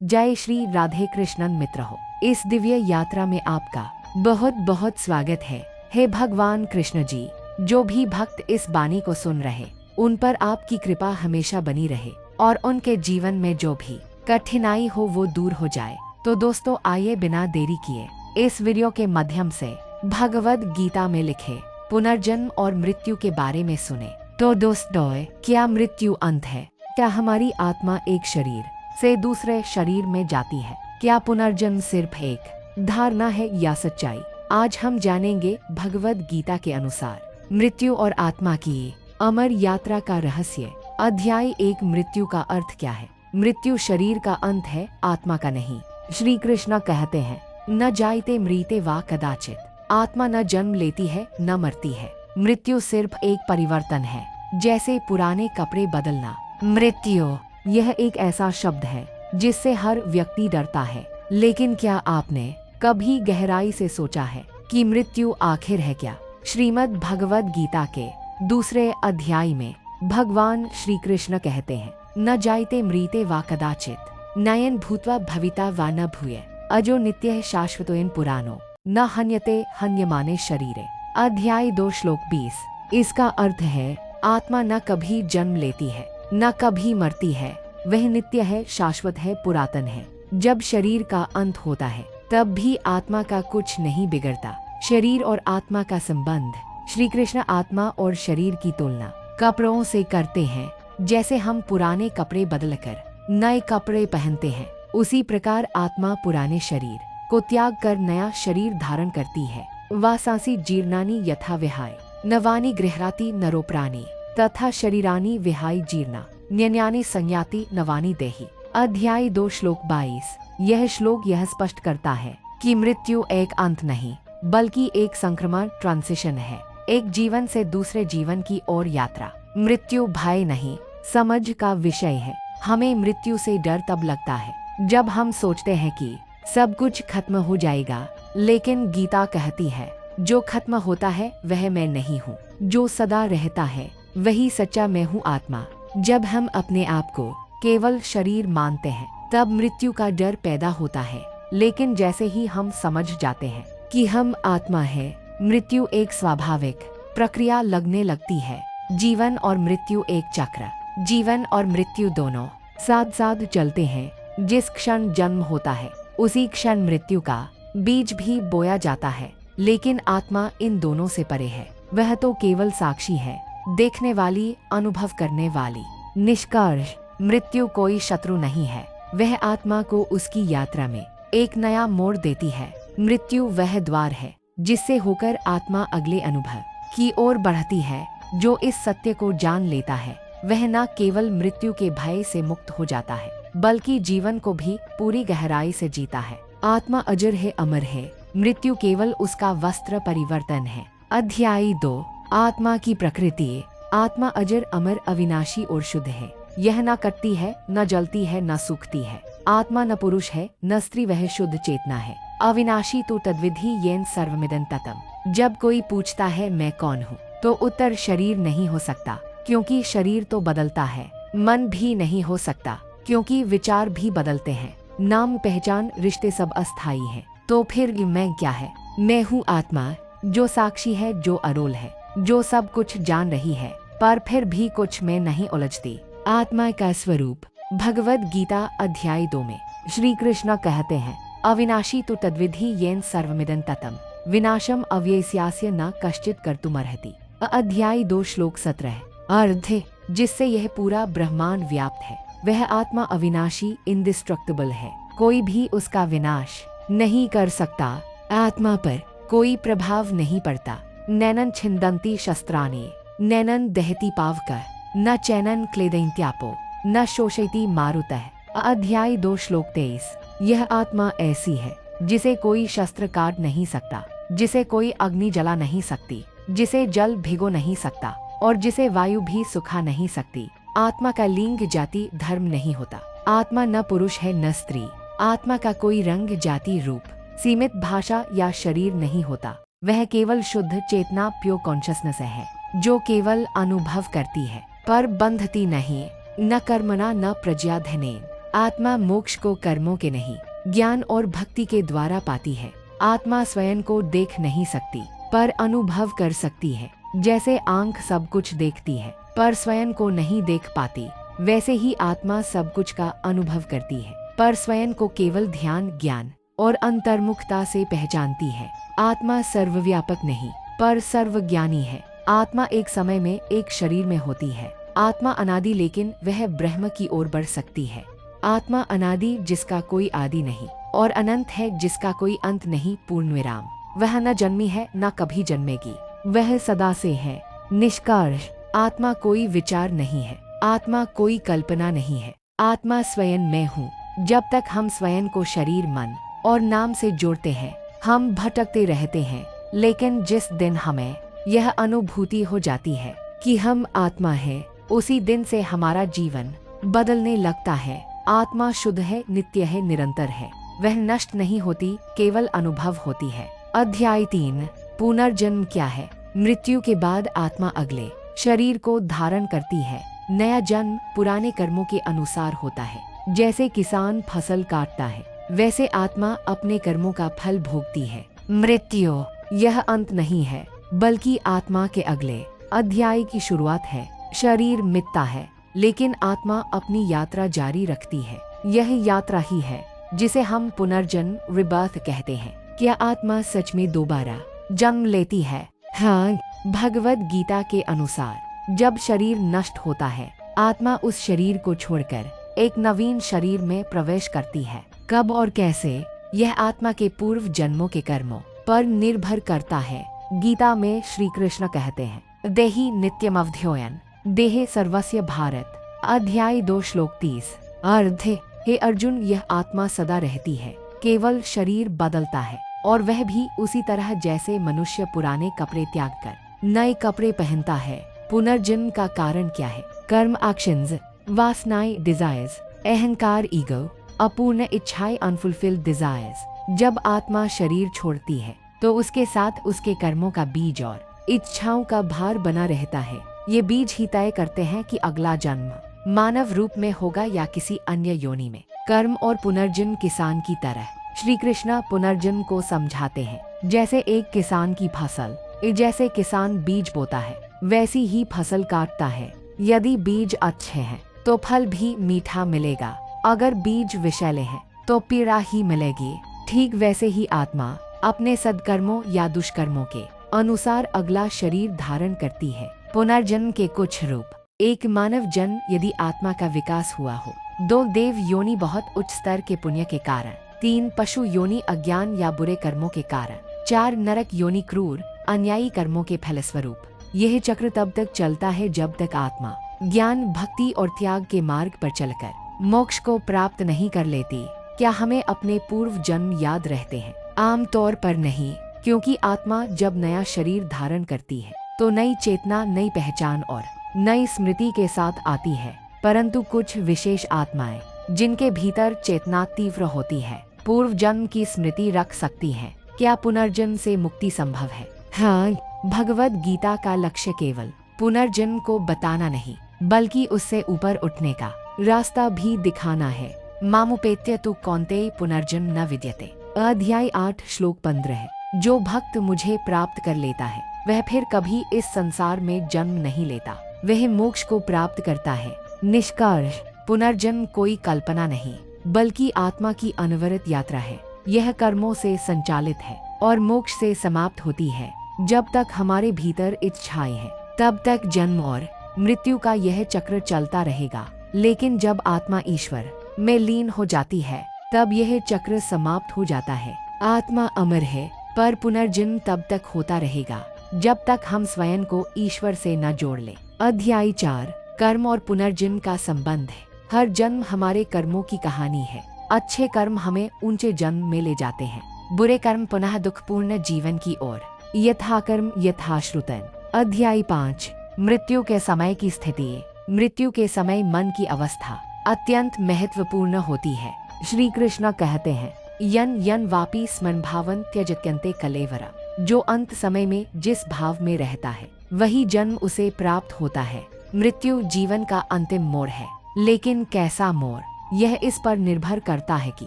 जय श्री राधे कृष्णन मित्र हो। इस दिव्य यात्रा में आपका बहुत बहुत स्वागत है। हे भगवान कृष्ण जी, जो भी भक्त इस बानी को सुन रहे, उन पर आपकी कृपा हमेशा बनी रहे और उनके जीवन में जो भी कठिनाई हो वो दूर हो जाए। तो दोस्तों, आइए बिना देरी किए इस वीडियो के माध्यम से भगवद गीता में लिखे पुनर्जन्म और मृत्यु के बारे में सुने। तो दोस्तों, क्या मृत्यु अंत है? क्या हमारी आत्मा एक शरीर से दूसरे शरीर में जाती है? क्या पुनर्जन्म सिर्फ एक धारणा है या सच्चाई? आज हम जानेंगे भगवद गीता के अनुसार मृत्यु और आत्मा की अमर यात्रा का रहस्य। अध्याय 1, मृत्यु का अर्थ क्या है? मृत्यु शरीर का अंत है, आत्मा का नहीं। श्री कृष्ण कहते हैं, न जायते मृते वा कदाचित। आत्मा न जन्म लेती है न मरती है। मृत्यु सिर्फ एक परिवर्तन है, जैसे पुराने कपड़े बदलना। मृत्यु यह एक ऐसा शब्द है जिससे हर व्यक्ति डरता है, लेकिन क्या आपने कभी गहराई से सोचा है कि मृत्यु आखिर है क्या? श्रीमद् भगवद गीता के दूसरे अध्याय में भगवान श्री कृष्ण कहते हैं, न जायते मृते वा कदाचित नयन भूत्वा भविता वा न भूये अजो नित्य शाश्वतोयन पुराणो न हन्यते हन्यमाने शरीरे। अध्याय 2 श्लोक 20। इसका अर्थ है, आत्मा न कभी जन्म लेती है न कभी मरती है, वह नित्य है, शाश्वत है, पुरातन है। जब शरीर का अंत होता है तब भी आत्मा का कुछ नहीं बिगड़ता। शरीर और आत्मा का संबंध। श्री कृष्ण आत्मा और शरीर की तुलना कपड़ों से करते हैं। जैसे हम पुराने कपड़े बदलकर नए कपड़े पहनते हैं, उसी प्रकार आत्मा पुराने शरीर को त्याग कर नया शरीर धारण करती है। वासांसी जीर्णानि यथा विहाय नवानि गृह्णाति नरोप्राणि तथा शरीरानि विहाय जीर्णा न्यन्यानि संयाति नवानि देहि। अध्याय 2 श्लोक 22। यह श्लोक यह स्पष्ट करता है कि मृत्यु एक अंत नहीं, बल्कि एक संक्रमण, ट्रांजिशन है, एक जीवन से दूसरे जीवन की ओर यात्रा। मृत्यु भय नहीं, समझ का विषय है। हमें मृत्यु से डर तब लगता है जब हम सोचते हैं कि सब कुछ खत्म हो जाएगा, लेकिन गीता कहती है, जो खत्म होता है वह मैं नहीं हूँ, जो सदा रहता है वही सच्चा मैं हूँ, आत्मा। जब हम अपने आप को केवल शरीर मानते हैं तब मृत्यु का डर पैदा होता है, लेकिन जैसे ही हम समझ जाते हैं कि हम आत्मा है, मृत्यु एक स्वाभाविक प्रक्रिया लगने लगती है। जीवन और मृत्यु एक चक्र। जीवन और मृत्यु दोनों साथ साथ चलते हैं। जिस क्षण जन्म होता है उसी क्षण मृत्यु का बीज भी बोया जाता है, लेकिन आत्मा इन दोनों से परे है। वह तो केवल साक्षी है, देखने वाली, अनुभव करने वाली। निष्कर्ष, मृत्यु कोई शत्रु नहीं है, वह आत्मा को उसकी यात्रा में एक नया मोड़ देती है। मृत्यु वह द्वार है जिससे होकर आत्मा अगले अनुभव की ओर बढ़ती है। जो इस सत्य को जान लेता है वह न केवल मृत्यु के भय से मुक्त हो जाता है, बल्कि जीवन को भी पूरी गहराई से जीता है। आत्मा अजर है, अमर है, मृत्यु केवल उसका वस्त्र परिवर्तन है। अध्याय 2, आत्मा की प्रकृति। आत्मा अजर, अमर, अविनाशी और शुद्ध है। यह न कटती है, न जलती है, न सूखती है। आत्मा न पुरुष है न स्त्री, वह शुद्ध चेतना है। अविनाशी तो तद्विधि येन सर्वमिदं ततम्। जब कोई पूछता है मैं कौन हूँ, तो उत्तर शरीर नहीं हो सकता, क्योंकि शरीर तो बदलता है। मन भी नहीं हो सकता, क्योंकि विचार भी बदलते हैं। नाम, पहचान, रिश्ते सब अस्थायी हैं। तो फिर मैं क्या है? मैं हूँ आत्मा, जो साक्षी है, जो अरोल है, जो सब कुछ जान रही है, पर फिर भी कुछ में नहीं उलझती। आत्मा का स्वरूप। भगवद गीता अध्याय 2 में श्री कृष्ण कहते हैं, अविनाशी तो तद्विधि येन सर्वमिदं ततम् विनाशम अव्ययस्यास्य न कश्चित् कर्तुमर्हति। अध्याय 2 श्लोक 17। अर्थ, जिससे यह पूरा ब्रह्मांड व्याप्त है, वह आत्मा अविनाशी, इंडिस्ट्रक्टिबल है, कोई भी उसका विनाश नहीं कर सकता। आत्मा पर कोई प्रभाव नहीं पड़ता। नैनन छिन्दन्ति शस्त्राणि नैनन दहति पावकः न चैनन क्लेदयन्त्यापो न शोषयति मारुतः। अध्याय 2 श्लोक 23। यह आत्मा ऐसी है जिसे कोई शस्त्र काट नहीं सकता, जिसे कोई अग्नि जला नहीं सकती, जिसे जल भिगो नहीं सकता और जिसे वायु भी सुखा नहीं सकती। आत्मा का लिंग, जाति, धर्म नहीं होता। आत्मा न पुरुष है न स्त्री। आत्मा का कोई रंग, जाति, रूप, सीमित भाषा या शरीर नहीं होता। वह केवल शुद्ध चेतना, प्योर कॉन्शियसनेस है, जो केवल अनुभव करती है पर बंधती नहीं। न कर्मणा न प्रज्ञाधनेन आत्मा मोक्ष को कर्मों के नहीं, ज्ञान और भक्ति के द्वारा पाती है। आत्मा स्वयं को देख नहीं सकती पर अनुभव कर सकती है। जैसे आंख सब कुछ देखती है पर स्वयं को नहीं देख पाती, वैसे ही आत्मा सब कुछ का अनुभव करती है पर स्वयं को केवल ध्यान, ज्ञान और अंतर्मुखता से पहचानती है। आत्मा सर्वव्यापक नहीं पर सर्वज्ञानी है। आत्मा एक समय में एक शरीर में होती है। आत्मा अनादि लेकिन वह ब्रह्म की ओर बढ़ सकती है। आत्मा अनादि जिसका कोई आदि नहीं और अनंत है जिसका कोई अंत नहीं, पूर्ण विराम। वह न जन्मी है न कभी जन्मेगी, वह सदा से है। निष्कर्ष, आत्मा कोई विचार नहीं है, आत्मा कोई कल्पना नहीं है, आत्मा स्वयं मैं हूँ। जब तक हम स्वयं को शरीर, मन और नाम से जोड़ते हैं हम भटकते रहते हैं, लेकिन जिस दिन हमें यह अनुभूति हो जाती है कि हम आत्मा है, उसी दिन से हमारा जीवन बदलने लगता है। आत्मा शुद्ध है, नित्य है, निरंतर है, वह नष्ट नहीं होती, केवल अनुभव होती है। अध्याय 3, पुनर्जन्म क्या है। मृत्यु के बाद आत्मा अगले शरीर को धारण करती है। नया जन्म पुराने कर्मों के अनुसार होता है। जैसे किसान फसल काटता है, वैसे आत्मा अपने कर्मों का फल भोगती है। मृत्यु यह अंत नहीं है, बल्कि आत्मा के अगले अध्याय की शुरुआत है। शरीर मिटता है, लेकिन आत्मा अपनी यात्रा जारी रखती है। यह यात्रा ही है जिसे हम पुनर्जन्म, रिबर्थ कहते हैं। क्या आत्मा सच में दोबारा जन्म लेती है? हाँ, भगवद गीता के अनुसार जब शरीर नष्ट होता है, आत्मा उस शरीर को छोड़कर एक नवीन शरीर में प्रवेश करती है। कब और कैसे, यह आत्मा के पूर्व जन्मों के कर्मों पर निर्भर करता है। गीता में श्री कृष्ण कहते हैं, देहि नित्यम अवध्योयन देहे सर्वस्य भारत। अध्याय 2 श्लोक 30। अर्थ, हे अर्जुन, यह आत्मा सदा रहती है, केवल शरीर बदलता है, और वह भी उसी तरह जैसे मनुष्य पुराने कपड़े त्याग कर नए कपड़े पहनता है। पुनर्जन्म का कारण क्या है? कर्म, एक्शंस, वासनाएं, डिजायर्स, अहंकार, ईगो, अपूर्ण इच्छाएं, अनफुलफिल्ड डिजायर्स। जब आत्मा शरीर छोड़ती है तो उसके साथ उसके कर्मों का बीज और इच्छाओं का भार बना रहता है। ये बीज ही तय करते हैं कि अगला जन्म मानव रूप में होगा या किसी अन्य योनि में। कर्म और पुनर्जन्म किसान की तरह श्री कृष्ण पुनर्जन्म को समझाते हैं। जैसे एक किसान की फसल, जैसे किसान बीज बोता है, वैसी ही फसल काटता है। यदि बीज अच्छे हैं तो फल भी मीठा मिलेगा, अगर बीज विषैले हैं तो पीड़ा ही मिलेगी। ठीक वैसे ही आत्मा अपने सद्कर्मों या दुष्कर्मों के अनुसार अगला शरीर धारण करती है। पुनर्जन्म के कुछ रूप: 1 मानव जन्म, यदि आत्मा का विकास हुआ हो। 2 देव योनि, बहुत उच्च स्तर के पुण्य के कारण। 3 पशु योनि, अज्ञान या बुरे कर्मों के कारण। 4 नरक योनि, क्रूर अन्यायी कर्मों के फलस्वरूप। यह चक्र तब तक चलता है जब तक आत्मा ज्ञान, भक्ति और त्याग के मार्ग पर चलकर मोक्ष को प्राप्त नहीं कर लेती। क्या हमें अपने पूर्व जन्म याद रहते हैं? आम तौर पर नहीं, क्योंकि आत्मा जब नया शरीर धारण करती है तो नई चेतना, नई पहचान और नई स्मृति के साथ आती है। परंतु कुछ विशेष आत्माएं जिनके भीतर चेतना तीव्र होती है, पूर्व जन्म की स्मृति रख सकती हैं। क्या पुनर्जन्म से मुक्ति संभव है? हाँ, भगवद गीता का लक्ष्य केवल पुनर्जन्म को बताना नहीं, बल्कि उससे ऊपर उठने का रास्ता भी दिखाना है। मामुपेत्य तु कौन्तेय पुनर्जन्म न विद्यते। अध्याय 8 श्लोक 15। जो भक्त मुझे प्राप्त कर लेता है वह फिर कभी इस संसार में जन्म नहीं लेता, वह मोक्ष को प्राप्त करता है। निष्कर्ष, पुनर्जन्म कोई कल्पना नहीं, बल्कि आत्मा की अनवरत यात्रा है। यह कर्मों से संचालित है और मोक्ष से समाप्त होती है। जब तक हमारे भीतर इच्छाएं हैं तब तक जन्म और मृत्यु का यह चक्र चलता रहेगा, लेकिन जब आत्मा ईश्वर में लीन हो जाती है तब यह चक्र समाप्त हो जाता है। आत्मा अमर है, पर पुनर्जन्म तब तक होता रहेगा जब तक हम स्वयं को ईश्वर से न जोड़ ले। अध्याय 4 कर्म और पुनर्जन्म का संबंध है। हर जन्म हमारे कर्मों की कहानी है। अच्छे कर्म हमें ऊंचे जन्म में ले जाते हैं, बुरे कर्म पुनः दुखपूर्ण जीवन की ओर। यथा कर्म यथाश्रुतन। अध्याय 5 मृत्यु के समय की स्थिति। मृत्यु के समय मन की अवस्था अत्यंत महत्वपूर्ण होती है। श्री कृष्ण कहते हैं, यन यन वापी स्मरण भावन त्यजत्यन्ते कलेवरा। जो अंत समय में जिस भाव में रहता है वही जन्म उसे प्राप्त होता है। मृत्यु जीवन का अंतिम मोड़ है, लेकिन कैसा मोड़? यह इस पर निर्भर करता है कि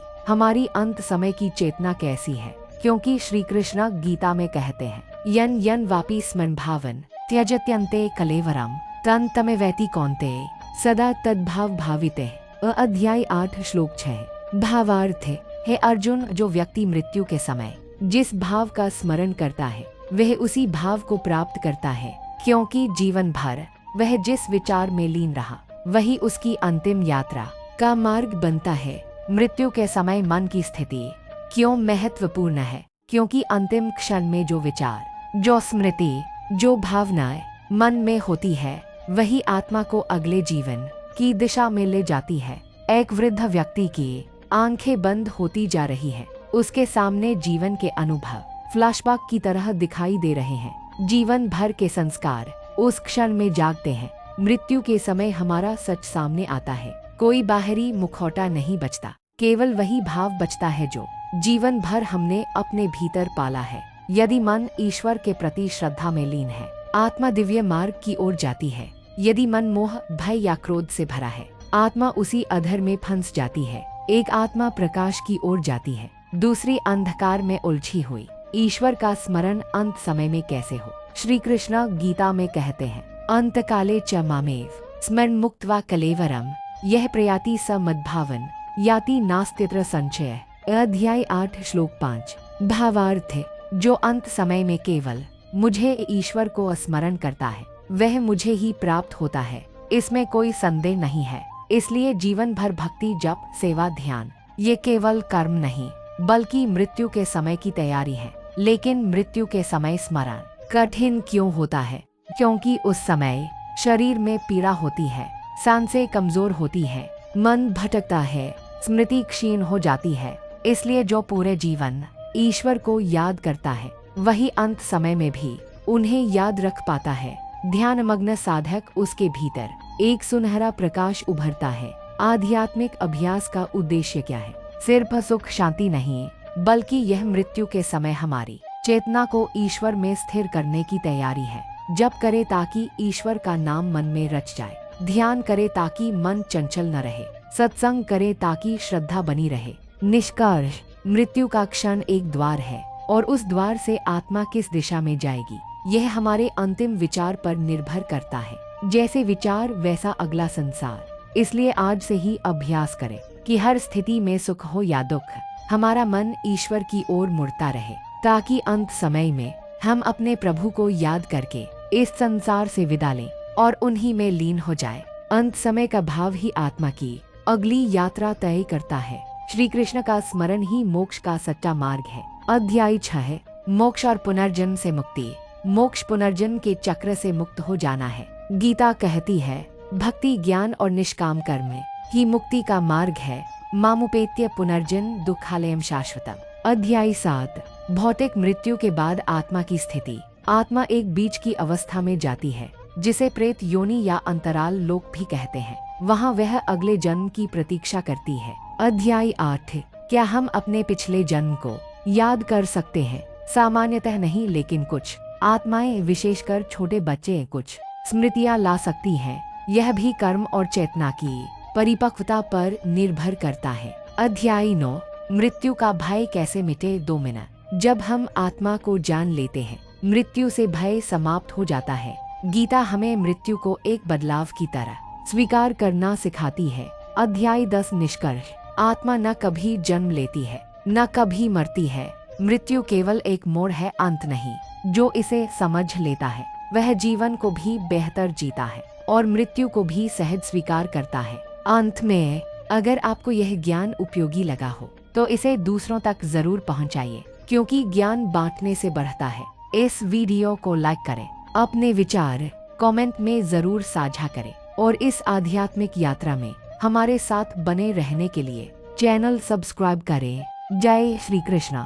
हमारी अंत समय की चेतना कैसी है, क्योंकि श्री कृष्ण गीता में कहते हैं, यन यन वापी स्मरण भावन त्यजत्यन्ते कलेवरम तन तमे वैति कौन्तेय सदा तद्भाव भाविते। अध्याय 8 श्लोक 6। भावार्थ है अर्जुन, जो व्यक्ति मृत्यु के समय जिस भाव का स्मरण करता है वह उसी भाव को प्राप्त करता है, क्योंकि जीवन भर वह जिस विचार में लीन रहा वही उसकी अंतिम यात्रा का मार्ग बनता है। मृत्यु के समय मन की स्थिति क्यों महत्वपूर्ण है? क्योंकि अंतिम क्षण में जो विचार, जो स्मृति, जो भावनाएं मन में होती है वही आत्मा को अगले जीवन की दिशा में ले जाती है। एक वृद्ध व्यक्ति की आंखें बंद होती जा रही है, उसके सामने जीवन के अनुभव फ्लैशबैक की तरह दिखाई दे रहे हैं। जीवन भर के संस्कार उस क्षण में जागते हैं। मृत्यु के समय हमारा सच सामने आता है। कोई बाहरी मुखौटा नहीं बचता, केवल वही भाव बचता है जो जीवन भर हमने अपने भीतर पाला है। यदि मन ईश्वर के प्रति श्रद्धा में लीन है, आत्मा दिव्य मार्ग की ओर जाती है। यदि मन मोह, भय या क्रोध से भरा है, आत्मा उसी अधर में फंस जाती है। एक आत्मा प्रकाश की ओर जाती है, दूसरी अंधकार में उलझी हुई। ईश्वर का स्मरण अंत समय में कैसे हो? श्री कृष्ण गीता में कहते हैं, अंत काले च मामेव स्मरण मुक्त्वा कलेवरम यह प्रयाति स मद्भावन याति नास्त्यत्र संचय। अध्याय 8 श्लोक 5। भावार्थ, जो अंत समय में केवल मुझे ईश्वर को स्मरण करता है वह मुझे ही प्राप्त होता है, इसमें कोई संदेह नहीं है। इसलिए जीवन भर भक्ति, जप, सेवा, ध्यान ये केवल कर्म नहीं बल्कि मृत्यु के समय की तैयारी है। लेकिन मृत्यु के समय स्मरण कठिन क्यों होता है? क्योंकि उस समय शरीर में पीड़ा होती है, सांसें कमजोर होती है, मन भटकता है, स्मृति क्षीण हो जाती है। इसलिए जो पूरे जीवन ईश्वर को याद करता है वही अंत समय में भी उन्हें याद रख पाता है। ध्यानमग्न साधक, उसके भीतर एक सुनहरा प्रकाश उभरता है। आध्यात्मिक अभ्यास का उद्देश्य क्या है? सिर्फ सुख शांति नहीं, बल्कि यह मृत्यु के समय हमारी चेतना को ईश्वर में स्थिर करने की तैयारी है। जप करे ताकि ईश्वर का नाम मन में रच जाए, ध्यान करे ताकि मन चंचल न रहे, सत्संग करे ताकि श्रद्धा बनी रहे। निष्कर्ष, मृत्यु का क्षण एक द्वार है और उस द्वार से आत्मा किस दिशा में जाएगी यह हमारे अंतिम विचार पर निर्भर करता है। जैसे विचार वैसा अगला संसार। इसलिए आज से ही अभ्यास करें कि हर स्थिति में सुख हो या दुख, हमारा मन ईश्वर की ओर मुड़ता रहे, ताकि अंत समय में हम अपने प्रभु को याद करके इस संसार से विदा लें और उन्हीं में लीन हो जाए। अंत समय का भाव ही आत्मा की अगली यात्रा तय करता है। श्री कृष्ण का स्मरण ही मोक्ष का सच्चा मार्ग है। अध्याय 6। मोक्ष और पुनर्जन्म से मुक्ति। मोक्ष पुनर्जन्म के चक्र से मुक्त हो जाना है। गीता कहती है, भक्ति, ज्ञान और निष्काम कर्म ही मुक्ति का मार्ग है। मामुपेत्य पुनर्जन्म दुखालयम शाश्वतम। अध्याय 7। भौतिक मृत्यु के बाद आत्मा की स्थिति। आत्मा एक बीच की अवस्था में जाती है जिसे प्रेत योनि या अंतराल लोक भी कहते हैं। वहाँ वह अगले जन्म की प्रतीक्षा करती है। अध्याय 8। क्या हम अपने पिछले जन्म को याद कर सकते हैं? सामान्यतः नहीं, लेकिन कुछ आत्माएं, विशेषकर छोटे बच्चे, कुछ स्मृतियां ला सकती हैं। यह भी कर्म और चेतना की परिपक्वता पर निर्भर करता है। अध्याय 9। मृत्यु का भय कैसे मिटे? 2 मिनट। जब हम आत्मा को जान लेते हैं, मृत्यु से भय समाप्त हो जाता है। गीता हमें मृत्यु को एक बदलाव की तरह स्वीकार करना सिखाती है। अध्याय 10। निष्कर्ष, आत्मा न कभी जन्म लेती है न कभी मरती है। मृत्यु केवल एक मोड़ है, अंत नहीं। जो इसे समझ लेता है वह जीवन को भी बेहतर जीता है और मृत्यु को भी सहज स्वीकार करता है। अंत में, अगर आपको यह ज्ञान उपयोगी लगा हो तो इसे दूसरों तक जरूर पहुंचाइए, क्योंकि ज्ञान बांटने से बढ़ता है। इस वीडियो को लाइक करें, अपने विचार कमेंट में जरूर साझा करें और इस आध्यात्मिक यात्रा में हमारे साथ बने रहने के लिए चैनल सब्सक्राइब करें। जय श्री कृष्ण।